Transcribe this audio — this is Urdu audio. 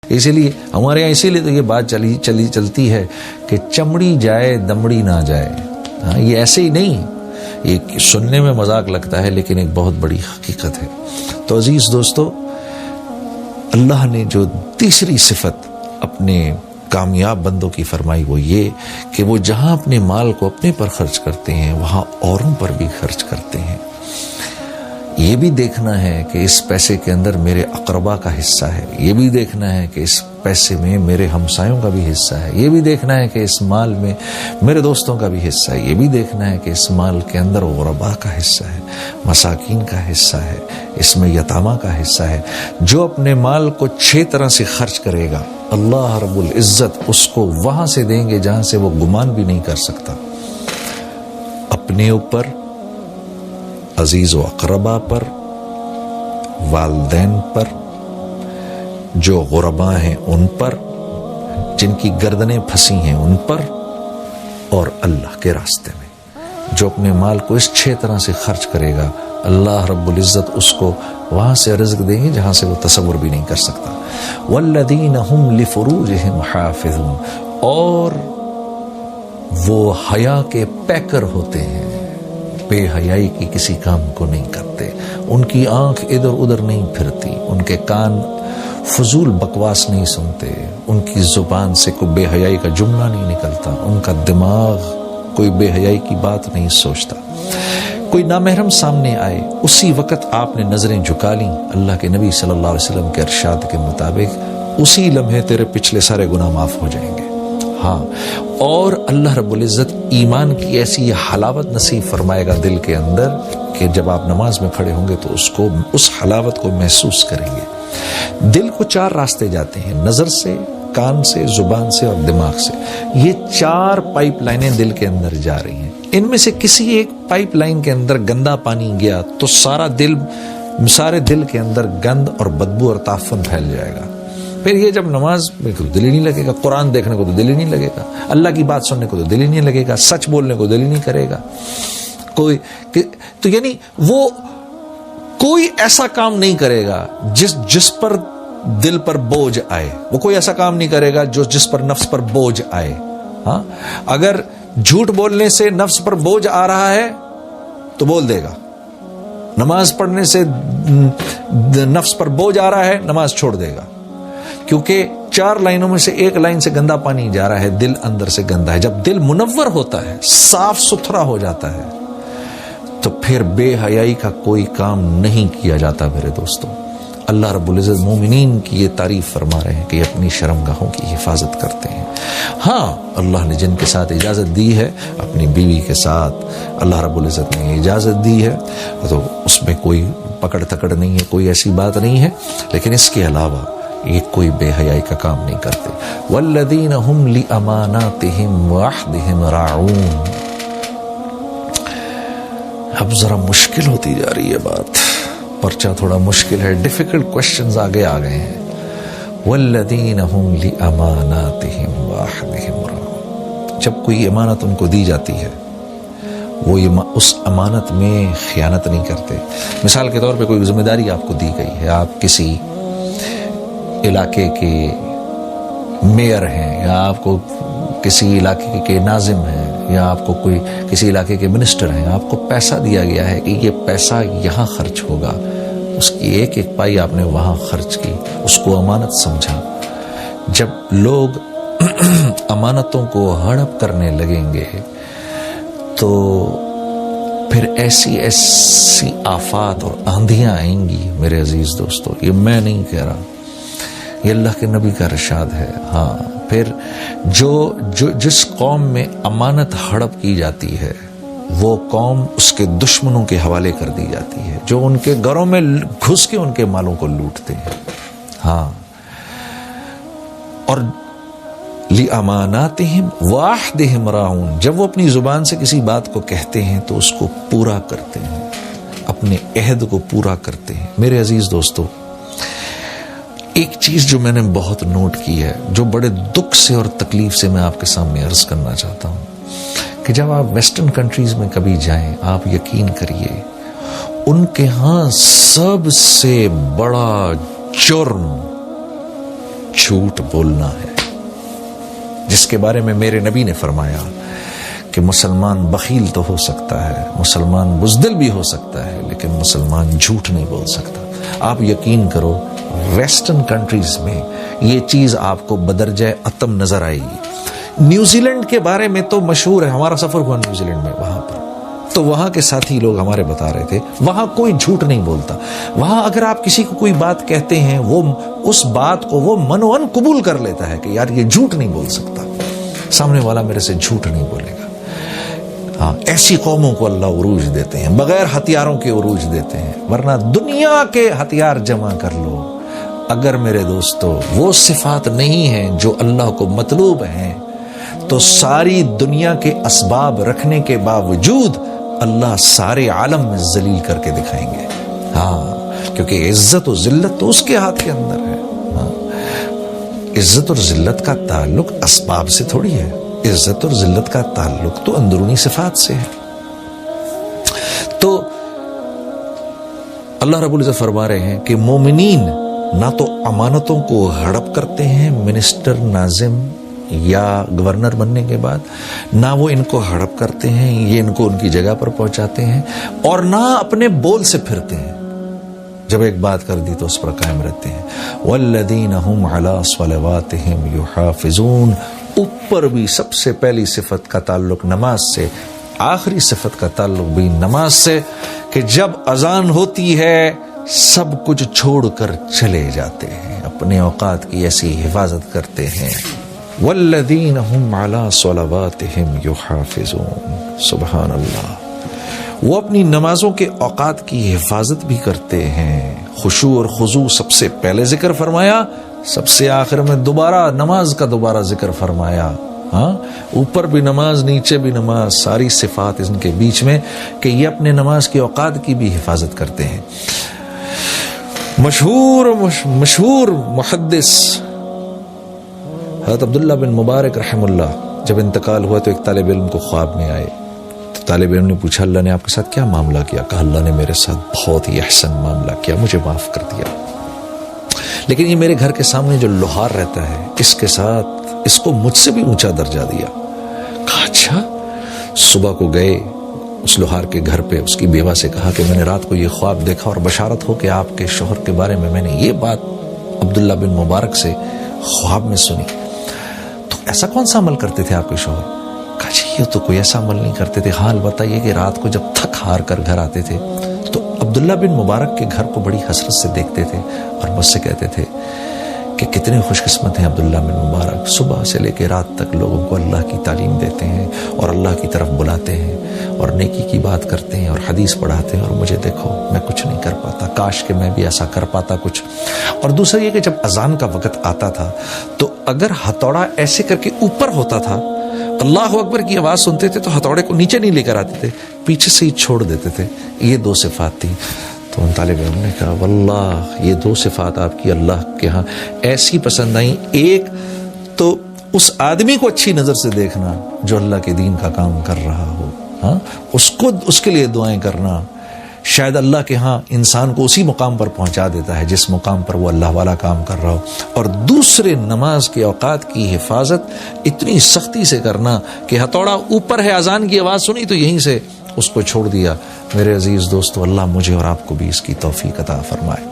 اسی لیے ہمارے یہاں اسی لیے تو یہ بات چلتی ہے کہ چمڑی جائے دمڑی نہ جائے. ہاں یہ ایسے ہی نہیں، یہ سننے میں مذاق لگتا ہے لیکن ایک بہت بڑی حقیقت ہے. تو عزیز دوستو، اللہ نے جو تیسری صفت اپنے کامیاب بندوں کی فرمائی وہ یہ کہ وہ جہاں اپنے مال کو اپنے پر خرچ کرتے ہیں وہاں اوروں پر بھی خرچ کرتے ہیں. یہ بھی دیکھنا ہے کہ اس پیسے کے اندر میرے اقربا کا حصہ ہے، یہ بھی دیکھنا ہے کہ اس پیسے میں میرے ہمسایوں کا بھی حصہ ہے، یہ بھی دیکھنا ہے کہ اس مال میں میرے دوستوں کا بھی حصہ ہے، یہ بھی دیکھنا ہے کہ اس مال کے اندر غربا کا حصہ ہے، مساکین کا حصہ ہے، اس میں یتامہ کا حصہ ہے. جو اپنے مال کو 6 طرح سے خرچ کرے گا اللہ رب العزت اس کو وہاں سے دیں گے جہاں سے وہ گمان بھی نہیں کر سکتا. اپنے اوپر، عزیز و اقربا پر، والدین پر، جو غربا ہیں ان پر، جن کی گردنیں پھنسی ہیں ان پر، اور اللہ کے راستے میں. جو اپنے مال کو اس 6 طرح سے خرچ کرے گا اللہ رب العزت اس کو وہاں سے رزق دیں گے جہاں سے وہ تصور بھی نہیں کر سکتا. والذین هم لفروجہم حافظون، اور وہ حیا کے پیکر ہوتے ہیں، بے حیائی کی کسی کام کو نہیں کرتے، ان کی آنکھ ادھر ادھر نہیں پھرتی، ان کے کان فضول بکواس نہیں سنتے، ان کی زبان سے کوئی بے حیائی کا جملہ نہیں نکلتا، ان کا دماغ کوئی بے حیائی کی بات نہیں سوچتا. کوئی نامحرم سامنے آئے اسی وقت آپ نے نظریں جھکا لیں، اللہ کے نبی صلی اللہ علیہ وسلم کے ارشاد کے مطابق اسی لمحے تیرے پچھلے سارے گناہ معاف ہو جائیں گے. ہاں، اور اللہ رب العزت ایمان کی ایسی حلاوت نصیب فرمائے گا دل کے اندر کہ جب آپ نماز میں کھڑے ہوں گے تو اس حلاوت کو محسوس کریں گے. دل کو 4 راستے جاتے ہیں، نظر سے، کان سے، زبان سے اور دماغ سے. یہ 4 پائپ لائنیں دل کے اندر جا رہی ہیں. ان میں سے کسی ایک پائپ لائن کے اندر گندا پانی گیا تو سارے دل کے اندر گند اور بدبو اور تعفن پھیل جائے گا. پھر یہ جب نماز میں تو دل ہی نہیں لگے گا، قرآن دیکھنے کو تو دل ہی نہیں لگے گا، اللہ کی بات سننے کو تو دل ہی نہیں لگے گا، سچ بولنے کو دل ہی نہیں کرے گا تو یعنی وہ کوئی ایسا کام نہیں کرے گا جس پر دل پر بوجھ آئے. وہ کوئی ایسا کام نہیں کرے گا جس پر نفس پر بوجھ آئے. ہاں، اگر جھوٹ بولنے سے نفس پر بوجھ آ رہا ہے تو بول دے گا، نماز پڑھنے سے نفس پر بوجھ آ رہا ہے نماز چھوڑ دے گا، کیونکہ 4 لائنوں میں سے ایک لائن سے گندا پانی جا رہا ہے، دل اندر سے گندا ہے. جب دل منور ہوتا ہے، صاف ستھرا ہو جاتا ہے تو پھر بے حیائی کا کوئی کام نہیں کیا جاتا. میرے دوستوں، اللہ رب العزت مومنین کی یہ تعریف فرما رہے ہیں کہ اپنی شرمگاہوں کی حفاظت کرتے ہیں. ہاں، اللہ نے جن کے ساتھ اجازت دی ہے، اپنی بیوی کے ساتھ اللہ رب العزت نے اجازت دی ہے تو اس میں کوئی پکڑ تکڑ نہیں ہے، کوئی ایسی بات نہیں ہے، لیکن اس کے علاوہ یہ کوئی بے حیائی کا کام نہیں کرتے. والذین هم لاماناتهم وعہدهم راعون. اب ذرا مشکل ہوتی جا رہی ہے بات، پرچہ تھوڑا مشکل ہے، ڈیفیکلٹ کوشچنز آگے آ گئے ہیں. والذین هم لاماناتهم وعہدهم راعون. جب کوئی امانت ان کو دی جاتی ہے وہ اس امانت میں خیانت نہیں کرتے. مثال کے طور پہ کوئی ذمہ داری آپ کو دی گئی ہے، آپ کسی علاقے کے میئر ہیں یا آپ کو کسی علاقے کے ناظم ہیں یا آپ کو کوئی کسی علاقے کے منسٹر ہیں، آپ کو پیسہ دیا گیا ہے کہ یہ پیسہ یہاں خرچ ہوگا، اس کی ایک ایک پائی آپ نے وہاں خرچ کی، اس کو امانت سمجھا. جب لوگ امانتوں کو ہڑپ کرنے لگیں گے تو پھر ایسی آفات اور آندھیاں آئیں گی. میرے عزیز دوستو، یہ میں نہیں کہہ رہا، یہ اللہ کے نبی کا ارشاد ہے. ہاں، پھر جس قوم میں امانت ہڑپ کی جاتی ہے وہ قوم اس کے دشمنوں کے حوالے کر دی جاتی ہے، جو ان کے گھروں میں گھس کے ان کے مالوں کو لوٹتے ہیں. ہاں، اور لِأَمَانَاتِهِمْ وَعَهْدِهِمْ رَاعُونَ. جب وہ اپنی زبان سے کسی بات کو کہتے ہیں تو اس کو پورا کرتے ہیں، اپنے عہد کو پورا کرتے ہیں. میرے عزیز دوستو، ایک چیز جو میں نے بہت نوٹ کی ہے، جو بڑے دکھ سے اور تکلیف سے میں آپ کے سامنے عرض کرنا چاہتا ہوں، کہ جب آپ ویسٹرن کنٹریز میں کبھی جائیں، آپ یقین کریے ان کے ہاں سب سے بڑا جرم جھوٹ بولنا ہے، جس کے بارے میں میرے نبی نے فرمایا کہ مسلمان بخیل تو ہو سکتا ہے، مسلمان بزدل بھی ہو سکتا ہے، لیکن مسلمان جھوٹ نہیں بول سکتا۔ آپ یقین کرو ویسٹرن کنٹریز میں یہ چیز آپ کو بدرجہ اتم نظر آئے گی۔ نیوزی لینڈ کے بارے میں تو مشہور ہے، ہمارا سفر ہوا نیوزی لینڈ میں، وہاں پر تو وہاں کے ساتھی لوگ ہمارے بتا رہے تھے وہاں کوئی جھوٹ نہیں بولتا۔ وہاں اگر آپ کسی کو کوئی بات کہتے ہیں وہ اس بات کو وہ منوان قبول کر لیتا ہے کہ یار یہ جھوٹ نہیں بول سکتا، سامنے والا میرے سے جھوٹ نہیں بولے گا۔ ہاں، ایسی قوموں کو اللہ عروج دیتے ہیں، بغیر ہتھیاروں کے عروج دیتے ہیں، ورنہ دنیا کے ہتھیار جمع کر لو، اگر میرے دوستو وہ صفات نہیں ہیں جو اللہ کو مطلوب ہیں تو ساری دنیا کے اسباب رکھنے کے باوجود اللہ سارے عالم میں ذلیل کر کے دکھائیں گے۔ ہاں، کیونکہ عزت و ذلت تو اس کے ہاتھ کے اندر ہے۔ ہاں، عزت اور ذلت کا تعلق اسباب سے تھوڑی ہے، عزت اور ذلت کا تعلق تو اندرونی صفات سے ہے۔ تو اللہ رب العزت فرما رہے ہیں کہ مومنین نہ تو امانتوں کو ہڑپ کرتے ہیں منسٹر، ناظم یا گورنر بننے کے بعد، نہ وہ ان کو ہڑپ کرتے ہیں، یہ ان کو ان کی جگہ پر پہنچاتے ہیں، اور نہ اپنے بول سے پھرتے ہیں، جب ایک بات کر دی تو اس پر قائم رہتے ہیں۔ والذین هم علی صلواتہم یحافظون، اوپر بھی سب سے پہلی صفت کا تعلق نماز سے، آخری صفت کا تعلق بھی نماز سے، کہ جب اذان ہوتی ہے سب کچھ چھوڑ کر چلے جاتے ہیں، اپنے اوقات کی ایسی حفاظت کرتے ہیں۔ والذین هم علی صلواتہم یحافظون، سبحان اللہ، وہ اپنی نمازوں کے اوقات کی حفاظت بھی کرتے ہیں۔ خشوع اور خضوع سب سے پہلے ذکر فرمایا، سب سے آخر میں دوبارہ نماز کا دوبارہ ذکر فرمایا۔ ہاں، اوپر بھی نماز، نیچے بھی نماز، ساری صفات ان کے بیچ میں کہ یہ اپنے نماز کے اوقات کی بھی حفاظت کرتے ہیں۔ مشہور محدث حضرت عبداللہ بن مبارک رحم اللہ جب انتقال ہوا تو ایک طالب علم کو خواب میں آئے، تو طالب علم نے پوچھا اللہ نے آپ کے ساتھ کیا معاملہ کیا؟ کہا اللہ نے میرے ساتھ بہت ہی احسن معاملہ کیا، مجھے معاف کر دیا، لیکن یہ میرے گھر کے سامنے جو لوہار رہتا ہے اس کے ساتھ اس کو مجھ سے بھی اونچا درجہ دیا۔ کہا اچھا؟ صبح کو گئے اس لوہار کے گھر پہ، اس کی بیوہ سے کہا کہ میں نے رات کو یہ خواب دیکھا اور بشارت ہو کہ آپ کے شوہر کے بارے میں نے یہ بات عبداللہ بن مبارک سے خواب میں سنی، تو ایسا کون سا عمل کرتے تھے آپ کے شوہر؟ کہا جی یہ تو کوئی ایسا عمل نہیں کرتے تھے، حال بتائیے کہ رات کو جب تھک ہار کر گھر آتے تھے تو عبداللہ بن مبارک کے گھر کو بڑی حسرت سے دیکھتے تھے اور مجھ سے کہتے تھے کہ کتنے خوش قسمت ہیں عبداللہ بن مبارک، صبح سے لے کے رات تک لوگوں کو اللہ کی تعلیم دیتے ہیں اور اللہ کی طرف بلاتے ہیں اور نیکی کی بات کرتے ہیں اور حدیث پڑھاتے ہیں، اور مجھے دیکھو میں کچھ نہیں کر پاتا، کاش کہ میں بھی ایسا کر پاتا کچھ۔ اور دوسرا یہ کہ جب اذان کا وقت آتا تھا تو اگر ہتھوڑا ایسے کر کے اوپر ہوتا تھا، اللہ اکبر کی آواز سنتے تھے تو ہتھوڑے کو نیچے نہیں لے کر آتے تھے، پیچھے سے ہی چھوڑ دیتے تھے۔ یہ دو صفات تھیں۔ تو ان طالب علم نے کہا واللہ یہ دو صفات آپ کی اللہ کے ہاں ایسی پسند آئیں، ایک تو اس آدمی کو اچھی نظر سے دیکھنا جو اللہ کے دین کا کام کر رہا ہو، ہاں اس کے لیے دعائیں کرنا، شاید اللہ کے ہاں انسان کو اسی مقام پر پہنچا دیتا ہے جس مقام پر وہ اللہ والا کام کر رہا ہو۔ اور دوسرے نماز کے اوقات کی حفاظت اتنی سختی سے کرنا کہ ہتھوڑا اوپر ہے، اذان کی آواز سنی تو یہیں سے اس کو چھوڑ دیا۔ میرے عزیز دوستو، اللہ مجھے اور آپ کو بھی اس کی توفیق عطا فرمائے۔